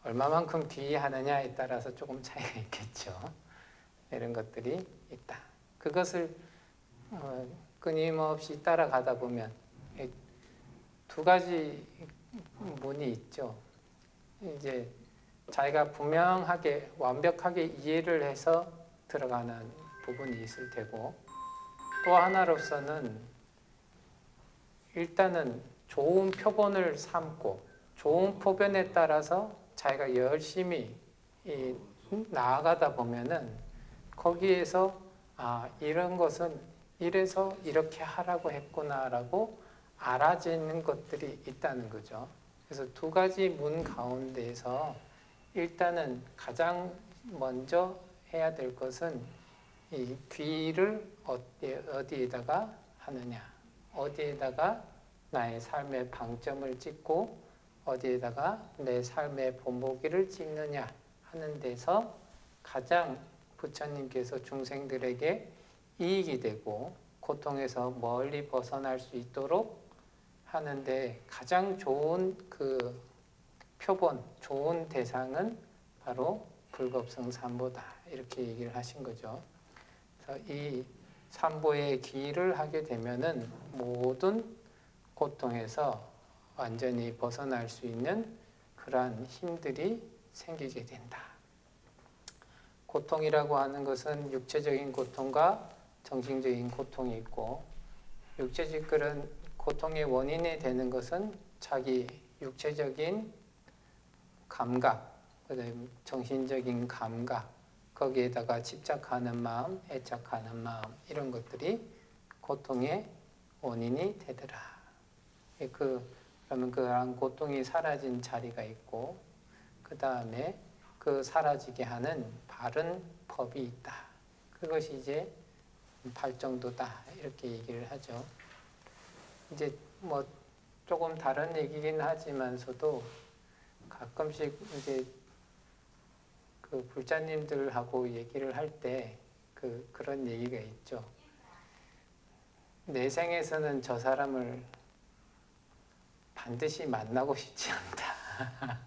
얼마만큼 귀의하느냐에 따라서 조금 차이가 있겠죠. 이런 것들이 있다. 그것을 끊임없이 따라가다 보면 두 가지 문이 있죠. 이제 자기가 분명하게 완벽하게 이해를 해서 들어가는 부분이 있을 테고, 또 하나로서는 일단은 좋은 표본을 삼고 좋은 표본에 따라서 자기가 열심히 나아가다 보면은 거기에서 이런 것은 이래서 이렇게 하라고 했구나라고 알아지는 것들이 있다는 거죠. 그래서 두 가지 문 가운데에서 일단은 가장 먼저 해야 될 것은 이 귀를 어디에다가 하느냐, 어디에다가 나의 삶의 방점을 찍고 어디에다가 내 삶의 본보기를 찍느냐 하는 데서 가장 부처님께서 중생들에게 이익이 되고 고통에서 멀리 벗어날 수 있도록 하는데 가장 좋은 그 표본, 좋은 대상은 바로 불법성 삼보다, 이렇게 얘기를 하신 거죠. 그래서 이 삼보의 기를 하게 되면은 모든 고통에서 완전히 벗어날 수 있는 그러한 힘들이 생기게 된다. 고통이라고 하는 것은 육체적인 고통과 정신적인 고통이 있고, 육체적 그런 고통의 원인이 되는 것은 자기 육체적인 감각, 그다음에 정신적인 감각, 거기에다가 집착하는 마음, 애착하는 마음, 이런 것들이 고통의 원인이 되더라. 그러면 그런 고통이 사라진 자리가 있고, 그 다음에 그 사라지게 하는 바른 법이 있다. 그것이 이제 발정도다, 이렇게 얘기를 하죠. 이제 뭐 조금 다른 얘기긴 하지만서도 가끔씩 이제 그 불자님들하고 얘기를 할 때 그런 얘기가 있죠. 내 생에서는 저 사람을 반드시 만나고 싶지 않다.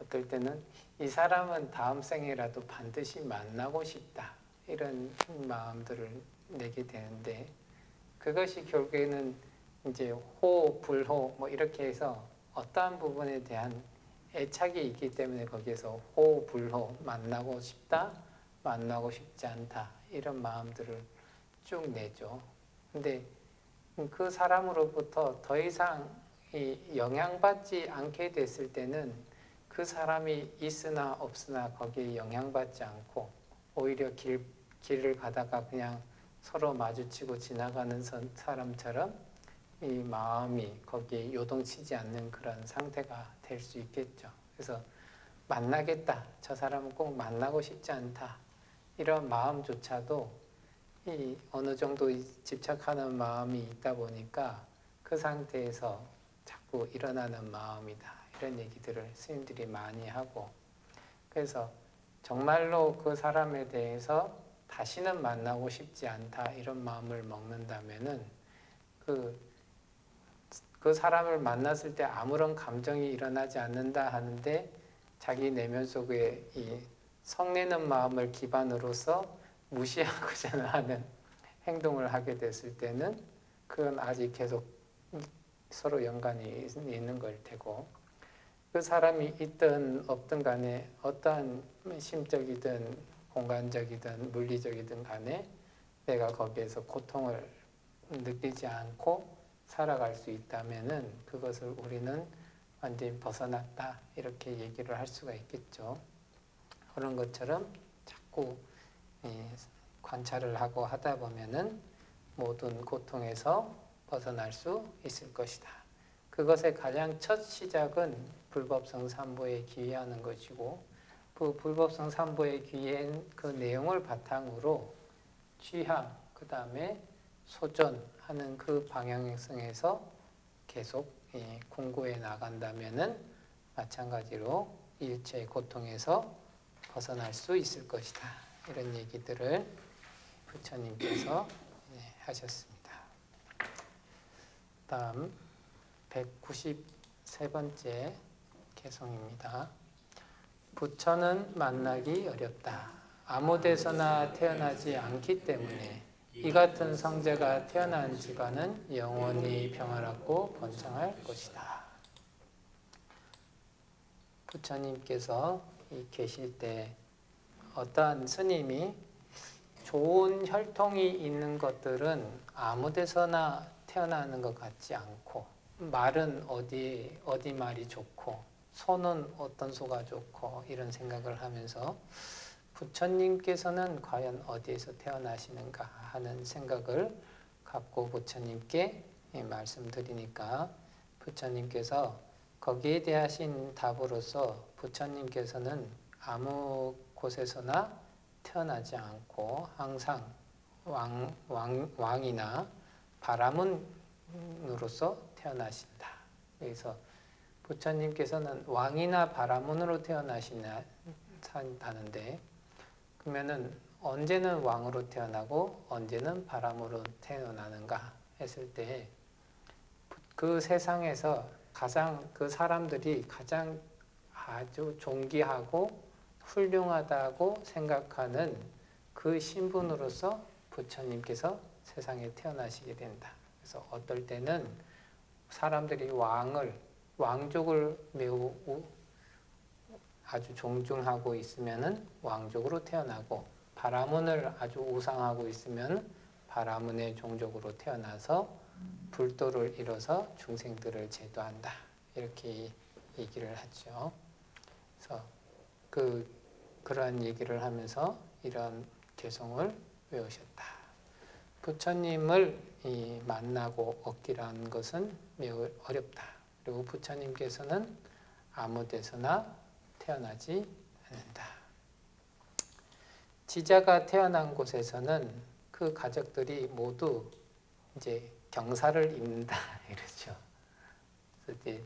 어떨 때는 이 사람은 다음 생에라도 반드시 만나고 싶다, 이런 마음들을 내게 되는데, 그것이 결국에는 이제 호, 불호 뭐 이렇게 해서 어떠한 부분에 대한 애착이 있기 때문에 거기에서 호, 불호, 만나고 싶다, 만나고 싶지 않다, 이런 마음들을 쭉 내죠. 근데 그 사람으로부터 더 이상 영향받지 않게 됐을 때는 그 사람이 있으나 없으나 거기에 영향받지 않고 오히려 길을 가다가 그냥 서로 마주치고 지나가는 사람처럼 이 마음이 거기에 요동치지 않는 그런 상태가 될 수 있겠죠. 그래서 만나겠다, 저 사람은 꼭 만나고 싶지 않다, 이런 마음조차도 이 어느 정도 집착하는 마음이 있다 보니까 그 상태에서 자꾸 일어나는 마음이다, 이런 얘기들을 스님들이 많이 하고, 그래서 정말로 그 사람에 대해서 다시는 만나고 싶지 않다, 이런 마음을 먹는다면은 그 사람을 만났을 때 아무런 감정이 일어나지 않는다 하는데 자기 내면 속에 이 성내는 마음을 기반으로서 무시하고자 하는 행동을 하게 됐을 때는 그건 아직 계속 서로 연관이 있는 걸 테고, 그 사람이 있든 없든 간에 어떠한 심적이든 공간적이든 물리적이든 간에 내가 거기에서 고통을 느끼지 않고 살아갈 수 있다면은 그것을 우리는 완전히 벗어났다, 이렇게 얘기를 할 수가 있겠죠. 그런 것처럼 자꾸 관찰을 하고 하다 보면은 모든 고통에서 벗어날 수 있을 것이다. 그것의 가장 첫 시작은 불법성 삼보에 귀의하는 것이고, 그 불법성 삼보에 귀의한 그 내용을 바탕으로 취하, 그 다음에 소전하는 그 방향성에서 계속 공고해 나간다면은 마찬가지로 일체의 고통에서 벗어날 수 있을 것이다, 이런 얘기들을 부처님께서 하셨습니다. 다음 193번째 개성입니다. 부처는 만나기 어렵다. 아무 데서나 태어나지 않기 때문에 이 같은 성자가 태어난 집안은 영원히 평화롭고 번창할 것이다. 부처님께서 계실 때 어떠한 스님이 좋은 혈통이 있는 것들은 아무 데서나 태어나는 것 같지 않고, 말은 어디 말이 좋고, 소는 어떤 소가 좋고, 이런 생각을 하면서 부처님께서는 과연 어디에서 태어나시는가 하는 생각을 갖고 부처님께 말씀드리니까 부처님께서 거기에 대하신 답으로서 부처님께서는 아무 곳에서나 태어나지 않고 항상 왕이나 바라문으로서 태어나신다. 그래서 부처님께서는 왕이나 바라문으로 태어나신다는데, 그러면은 언제는 왕으로 태어나고 언제는 바람으로 태어나는가 했을 때, 그 세상에서 그 사람들이 가장 아주 존귀하고 훌륭하다고 생각하는 그 신분으로서 부처님께서 세상에 태어나시게 된다. 그래서 어떨 때는 사람들이 왕족을 매우 아주 존중하고 있으면은 왕족으로 태어나고, 바라문을 아주 우상하고 있으면 바라문의 종족으로 태어나서 불도를 이뤄서 중생들을 제도한다. 이렇게 얘기를 하죠. 그래서 그러한 얘기를 하면서 이런 개성을 외우셨다. 부처님을 만나고 얻기라는 것은 매우 어렵다. 그리고 부처님께서는 아무 데서나 태어나지 않는다. 지자가 태어난 곳에서는 그 가족들이 모두 이제 경사를 입는다 이러죠. 그래서 이제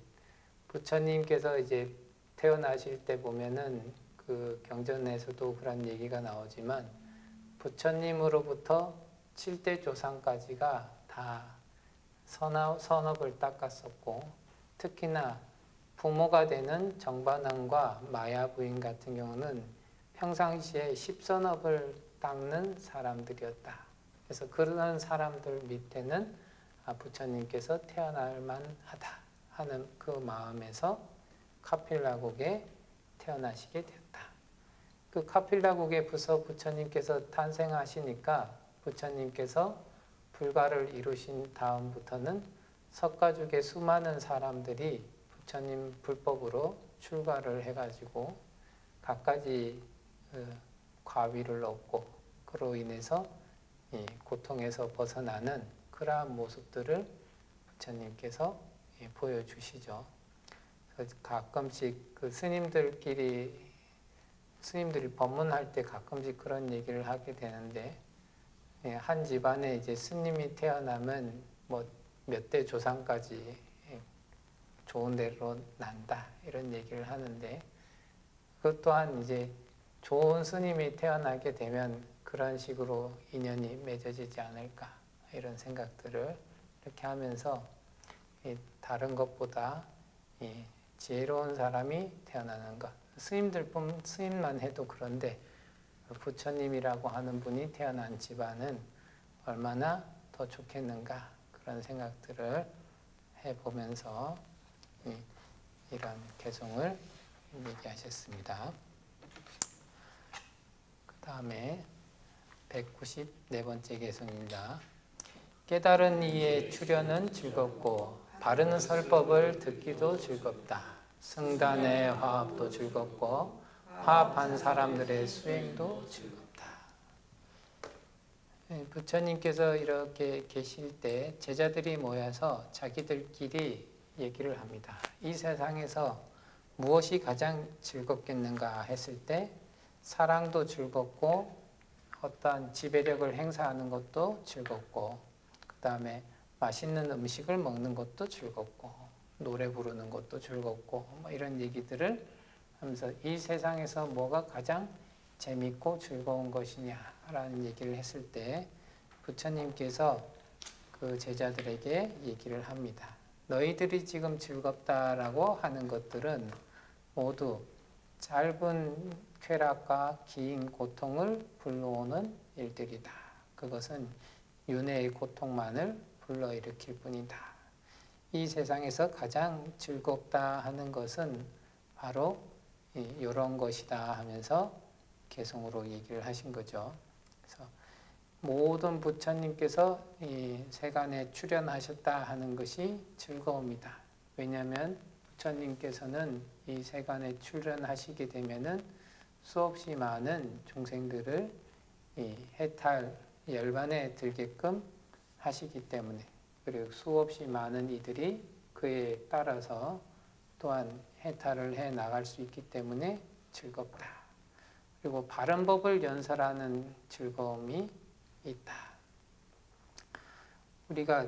부처님께서 이제 태어나실 때 보면은 그 경전에서도 그런 얘기가 나오지만, 부처님으로부터 7대 조상까지가 다 선업을 닦았었고, 특히나 부모가 되는 정반왕과 마야 부인 같은 경우는 평상시에 10선업을 닦는 사람들이었다. 그래서 그런 사람들 밑에는 부처님께서 태어날 만하다 하는 그 마음에서 카필라국에 태어나시게 되었다. 그 카필라국에서 부처님께서 탄생하시니까 부처님께서 불가를 이루신 다음부터는 석가죽의 수많은 사람들이 부처님 불법으로 출가를 해가지고 갖가지 과위를 얻고, 그로 인해서 이 고통에서 벗어나는 그러한 모습들을 부처님께서 보여주시죠. 그래서 가끔씩 그 스님들이 법문할 때 가끔씩 그런 얘기를 하게 되는데, 한 집안에 이제 스님이 태어나면 뭐 몇 대 조상까지 좋은 대로 난다 이런 얘기를 하는데, 그것 또한 이제 좋은 스님이 태어나게 되면 그런 식으로 인연이 맺어지지 않을까 이런 생각들을 이렇게 하면서, 다른 것보다 지혜로운 사람이 태어나는 것, 스님만 해도 그런데 부처님이라고 하는 분이 태어난 집안은 얼마나 더 좋겠는가, 그런 생각들을 해보면서 이런 개성을 얘기하셨습니다. 그 다음에 194번째 개성입니다. 깨달은 이의 출현은 즐겁고 바른 설법을 듣기도 즐겁다. 승단의 화합도 즐겁고 화합한 사람들의 수행도 즐겁다. 부처님께서 이렇게 계실 때 제자들이 모여서 자기들끼리 얘기를 합니다. 이 세상에서 무엇이 가장 즐겁겠는가 했을 때, 사랑도 즐겁고 어떠한 지배력을 행사하는 것도 즐겁고, 그 다음에 맛있는 음식을 먹는 것도 즐겁고, 노래 부르는 것도 즐겁고, 뭐 이런 얘기들을 하면서 이 세상에서 뭐가 가장 재밌고 즐거운 것이냐라는 얘기를 했을 때, 부처님께서 그 제자들에게 얘기를 합니다. 너희들이 지금 즐겁다라고 하는 것들은 모두 짧은 쾌락과 긴 고통을 불러오는 일들이다. 그것은 윤회의 고통만을 불러일으킬 뿐이다. 이 세상에서 가장 즐겁다 하는 것은 바로 이런 것이다 하면서 개성으로 얘기를 하신 거죠. 그래서 모든 부처님께서 이 세간에 출연하셨다 하는 것이 즐거움이다. 왜냐하면 부처님께서는 이 세간에 출연하시게 되면은 수없이 많은 중생들을 이 해탈 열반에 들게끔 하시기 때문에, 그리고 수없이 많은 이들이 그에 따라서 또한 해탈을 해 나갈 수 있기 때문에 즐겁다. 그리고 바른 법을 연설하는 즐거움이 있다. 우리가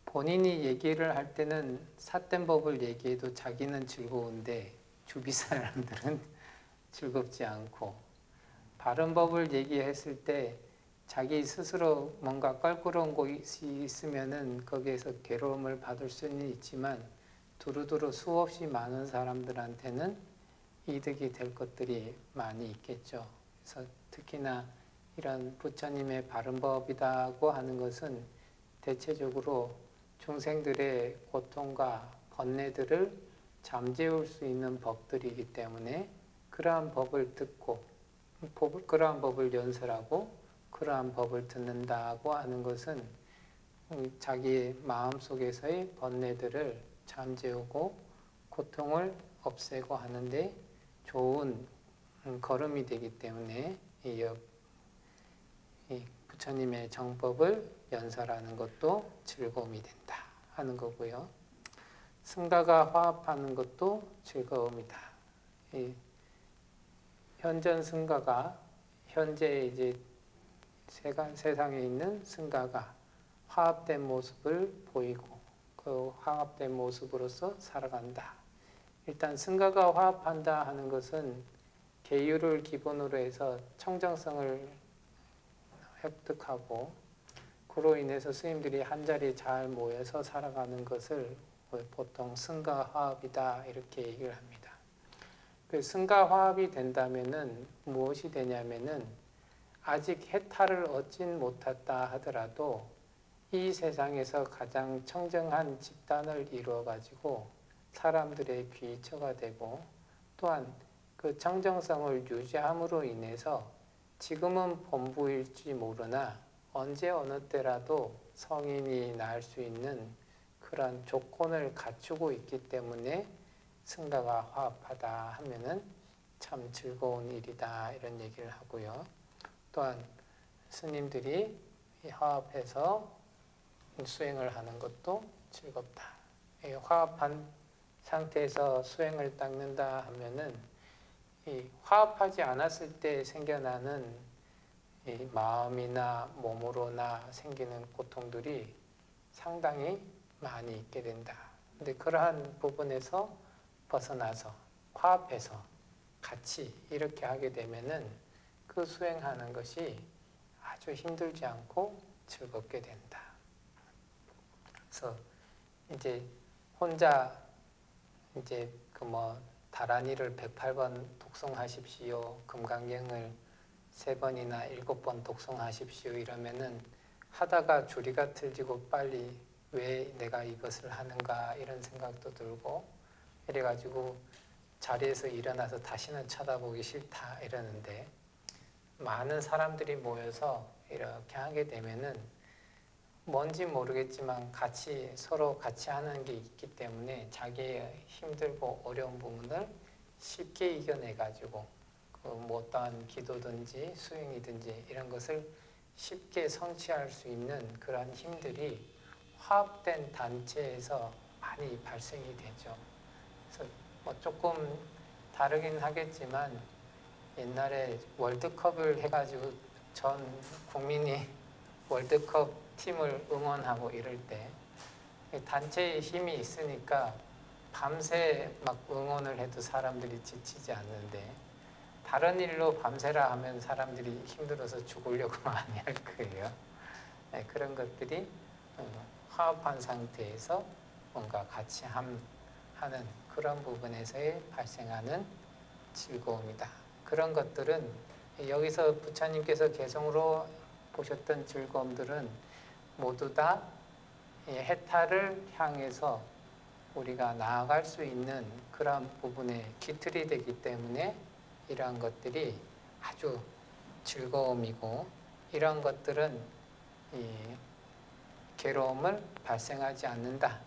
본인이 얘기를 할 때는 삿된 법을 얘기해도 자기는 즐거운데 주위 사람들은 즐겁지 않고, 바른 법을 얘기했을 때 자기 스스로 뭔가 껄끄러운 것이 있으면은 거기에서 괴로움을 받을 수는 있지만 두루두루 수없이 많은 사람들한테는 이득이 될 것들이 많이 있겠죠. 그래서 특히나 이런 부처님의 바른 법이라고 하는 것은 대체적으로 중생들의 고통과 번뇌들을 잠재울 수 있는 법들이기 때문에 그러한 법을 듣고 그러한 법을 연설하고 그러한 법을 듣는다고 하는 것은 자기의 마음속에서의 번뇌들을 잠재우고 고통을 없애고 하는데 좋은 걸음이 되기 때문에 이 부처님의 정법을 연설하는 것도 즐거움이 된다 하는 거고요. 승가가 화합하는 것도 즐거움이다. 이 현전 승가가 현재 이제 세상에 있는 승가가 화합된 모습을 보이고 그 화합된 모습으로서 살아간다. 일단 승가가 화합한다 하는 것은 계율을 기본으로 해서 청정성을 획득하고 그로 인해서 스님들이 한자리에 잘 모여서 살아가는 것을 보통 승가화합이다 이렇게 얘기를 합니다. 그 승가화합이 된다면은 무엇이 되냐면은 아직 해탈을 얻진 못했다 하더라도 이 세상에서 가장 청정한 집단을 이루어 가지고 사람들의 귀처가 되고, 또한 그 청정성을 유지함으로 인해서 지금은 범부일지 모르나 언제 어느 때라도 성인이 날 수 있는 그런 조건을 갖추고 있기 때문에 승가가 화합하다 하면은 참 즐거운 일이다 이런 얘기를 하고요. 또한 스님들이 화합해서 수행을 하는 것도 즐겁다. 화합한 상태에서 수행을 닦는다 하면은 이 화합하지 않았을 때 생겨나는 이 마음이나 몸으로나 생기는 고통들이 상당히 많이 있게 된다. 근데 그러한 부분에서 벗어나서 화합해서 같이 이렇게 하게 되면은 그 수행하는 것이 아주 힘들지 않고 즐겁게 된다. 그래서 이제 혼자 이제 그 다란이를 108번 독송하십시오. 금강경을 3번이나 7번 독송하십시오. 이러면은 하다가 조리가 틀리고 빨리 왜 내가 이것을 하는가 이런 생각도 들고 이래가지고 자리에서 일어나서 다시는 쳐다보기 싫다 이러는데, 많은 사람들이 모여서 이렇게 하게 되면은 뭔지 모르겠지만 서로 같이 하는 게 있기 때문에 자기의 힘들고 어려운 부분을 쉽게 이겨내 가지고 어떠한 기도든지 수행이든지 이런 것을 쉽게 성취할 수 있는 그런 힘들이 화합된 단체에서 많이 발생이 되죠. 그래서 조금 다르긴 하겠지만 옛날에 월드컵을 해가지고 전 국민이 월드컵 팀을 응원하고 이럴 때 단체의 힘이 있으니까 밤새 막 응원을 해도 사람들이 지치지 않는데, 다른 일로 밤새라 하면 사람들이 힘들어서 죽으려고 많이 할 거예요. 그런 것들이 화합한 상태에서 뭔가 같이 하는 그런 부분에서의 발생하는 즐거움이다. 그런 것들은 여기서 부처님께서 개성으로 보셨던 즐거움들은 모두 다 해탈을 향해서 우리가 나아갈 수 있는 그런 부분에 기틀이 되기 때문에 이러한 것들이 아주 즐거움이고, 이러한 것들은 이 괴로움을 발생하지 않는다,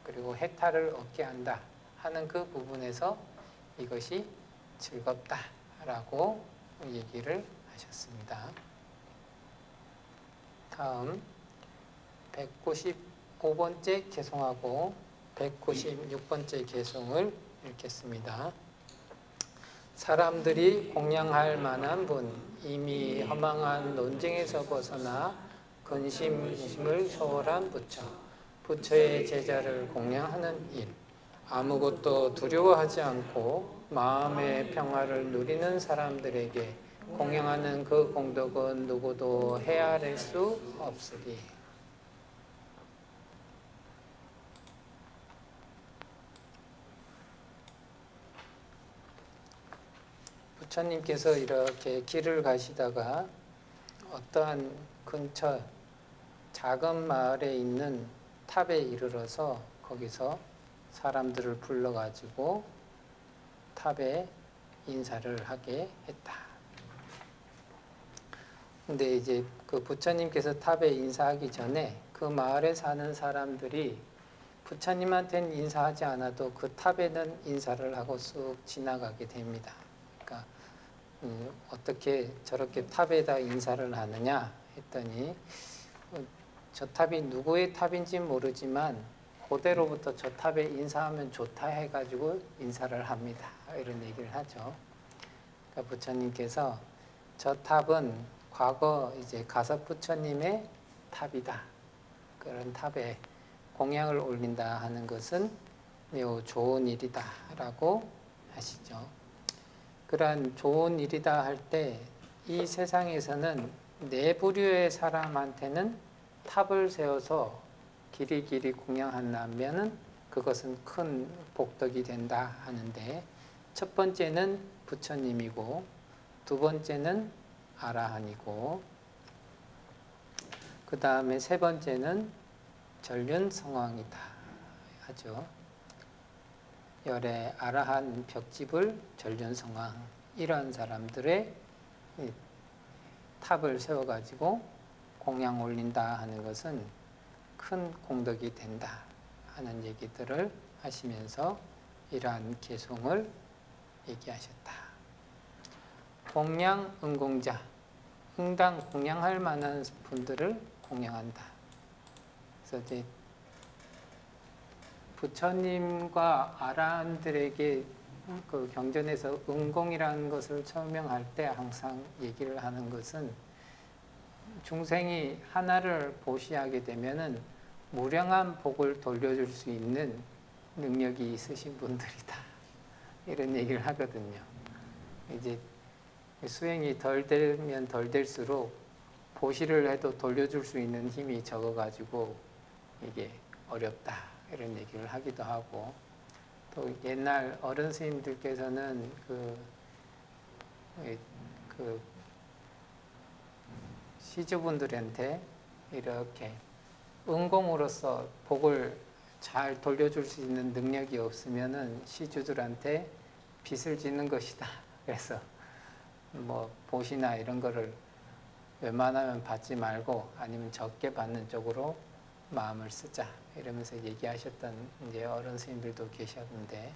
그리고 해탈을 얻게 한다 하는 그 부분에서 이것이 즐겁다라고 얘기를 하셨습니다. 다음 195번째 개송하고 196번째 개송을 읽겠습니다. 사람들이 공양할 만한 분, 이미 허망한 논쟁에서 벗어나 근심을 초월한 부처, 부처의 제자를 공양하는 일, 아무것도 두려워하지 않고 마음의 평화를 누리는 사람들에게 공양하는 그 공덕은 누구도 헤아릴 수 없으리. 부처님께서 이렇게 길을 가시다가 어떠한 근처 작은 마을에 있는 탑에 이르러서 거기서 사람들을 불러가지고 탑에 인사를 하게 했다. 근데 이제 그 부처님께서 탑에 인사하기 전에 그 마을에 사는 사람들이 부처님한테는 인사하지 않아도 그 탑에는 인사를 하고 쑥 지나가게 됩니다. 그러니까 어떻게 저렇게 탑에다 인사를 하느냐 했더니 저 탑이 누구의 탑인지 모르지만 그대로부터 저 탑에 인사하면 좋다 해가지고 인사를 합니다. 이런 얘기를 하죠. 그러니까 부처님께서 저 탑은 과거 이제 가섭 부처님의 탑이다. 그런 탑에 공양을 올린다 하는 것은 매우 좋은 일이다라고 하시죠. 그러한 좋은 일이다 할 때 이 세상에서는 네 부류의 사람한테는 탑을 세워서 길이길이 공양한다면은 그것은 큰 복덕이 된다 하는데, 첫 번째는 부처님이고 두 번째는 아라한이고 그 다음에 세 번째는 전륜성왕이다 하죠. 열의 아라한 벽집을 전륜성왕, 이런 사람들의 탑을 세워가지고 공양 올린다 하는 것은 큰 공덕이 된다 하는 얘기들을 하시면서 이러한 개송을 얘기하셨다. 공양 응공자, 응당 공양할 만한 분들을 공양한다. 그래서 이제 부처님과 아라한들에게 그 경전에서 응공이라는 것을 설명할 때 항상 얘기를 하는 것은 중생이 하나를 보시하게 되면은 무량한 복을 돌려줄 수 있는 능력이 있으신 분들이다. 이런 얘기를 하거든요. 이제 수행이 덜 되면 덜 될수록 보시를 해도 돌려줄 수 있는 힘이 적어가지고 이게 어렵다. 이런 얘기를 하기도 하고, 또 옛날 어른 스님들께서는 그 시주분들한테 이렇게 응공으로서 복을 잘 돌려줄 수 있는 능력이 없으면은 시주들한테 빚을 짓는 것이다. 그래서 뭐 보시나 이런 거를 웬만하면 받지 말고 아니면 적게 받는 쪽으로 마음을 쓰자 이러면서 얘기하셨던 이제 어른 스님들도 계셨는데,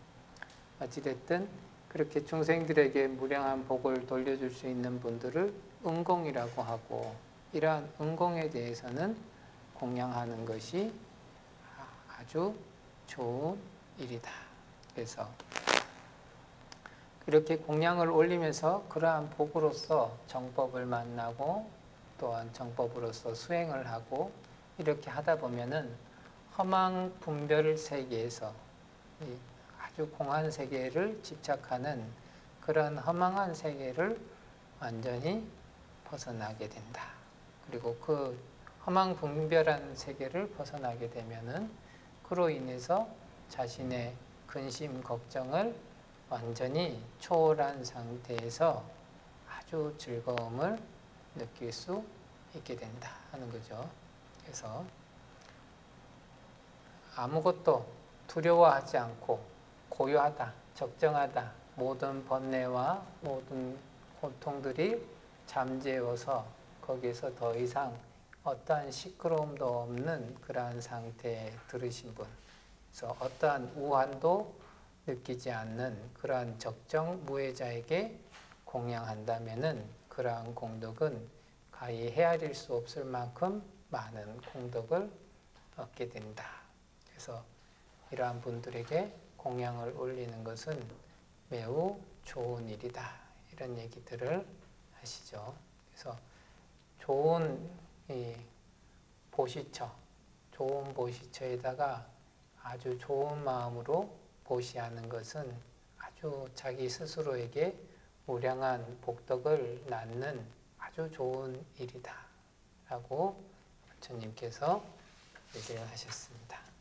어찌됐든 그렇게 중생들에게 무량한 복을 돌려줄 수 있는 분들을 응공이라고 하고, 이러한 응공에 대해서는 공양하는 것이 아주 좋은 일이다. 그래서 이렇게 공양을 올리면서 그러한 복으로서 정법을 만나고 또한 정법으로서 수행을 하고 이렇게 하다 보면은 허망 분별 세계에서 아주 공한 세계를 집착하는 그런 허망한 세계를 완전히 벗어나게 된다. 그리고 그 허망 분별한 세계를 벗어나게 되면은 그로 인해서 자신의 근심 걱정을 완전히 초월한 상태에서 아주 즐거움을 느낄 수 있게 된다 하는 거죠. 그래서 아무것도 두려워하지 않고 고요하다, 적정하다, 모든 번뇌와 모든 고통들이 잠재워서 거기에서 더 이상 어떠한 시끄러움도 없는 그러한 상태에 들으신 분, 그래서 어떠한 우환도 느끼지 않는 그러한 적정 무해자에게 공양한다면은 그러한 공덕은 가히 헤아릴 수 없을 만큼 많은 공덕을 얻게 된다. 그래서 이러한 분들에게 공양을 올리는 것은 매우 좋은 일이다. 이런 얘기들을 하시죠. 그래서 좋은 보시처, 좋은 보시처에다가 아주 좋은 마음으로 보시하는 것은 아주 자기 스스로에게 무량한 복덕을 낳는 아주 좋은 일이다 라고 부처님께서 얘기를 하셨습니다.